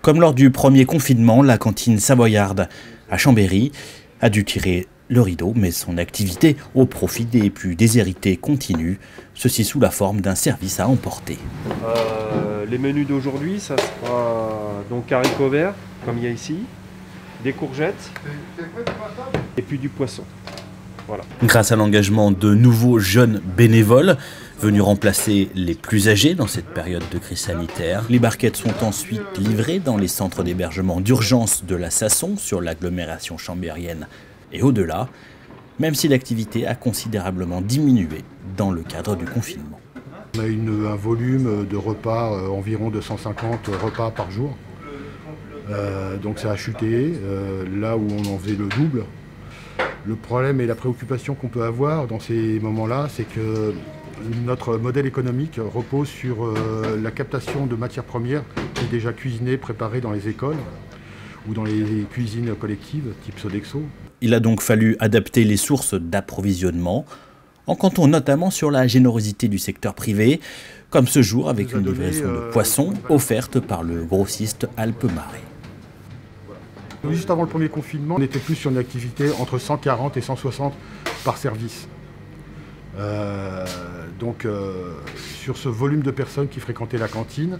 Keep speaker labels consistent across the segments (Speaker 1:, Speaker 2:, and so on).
Speaker 1: Comme lors du premier confinement, la cantine savoyarde à Chambéry a dû tirer le rideau, mais son activité au profit des plus déshérités continue, ceci sous la forme d'un service à emporter.
Speaker 2: Les menus d'aujourd'hui, ça sera donc haricots verts, comme il y a ici, des courgettes et puis du poisson. Voilà.
Speaker 1: Grâce à l'engagement de nouveaux jeunes bénévoles venus remplacer les plus âgés dans cette période de crise sanitaire, les barquettes sont ensuite livrées dans les centres d'hébergement d'urgence de la Sasson sur l'agglomération chambérienne et au-delà, même si l'activité a considérablement diminué dans le cadre du confinement.
Speaker 3: On a un volume de repas, environ 250 repas par jour. Donc ça a chuté, là où on en faisait le double. Le problème et la préoccupation qu'on peut avoir dans ces moments-là, c'est que notre modèle économique repose sur la captation de matières premières qui est déjà cuisinées, préparées dans les écoles ou dans les cuisines collectives, type Sodexo.
Speaker 1: Il a donc fallu adapter les sources d'approvisionnement, en comptant notamment sur la générosité du secteur privé, comme ce jour avec une livraison de poissons offerte par le grossiste Alpes-Marée.
Speaker 3: Juste avant le premier confinement, on était plus sur une activité entre 140 et 160 par service. Sur ce volume de personnes qui fréquentaient la cantine.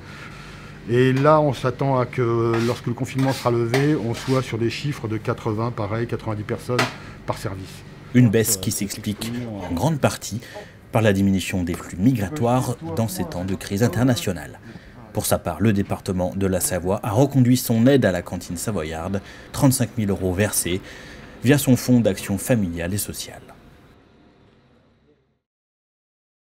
Speaker 3: Et là, on s'attend à que lorsque le confinement sera levé, on soit sur des chiffres de 80, pareil, 90 personnes par service.
Speaker 1: Une baisse qui s'explique en grande partie par la diminution des flux migratoires dans ces temps de crise internationale. Pour sa part, le département de la Savoie a reconduit son aide à la cantine savoyarde, 35 000 € versés via son fonds d'action familiale et sociale.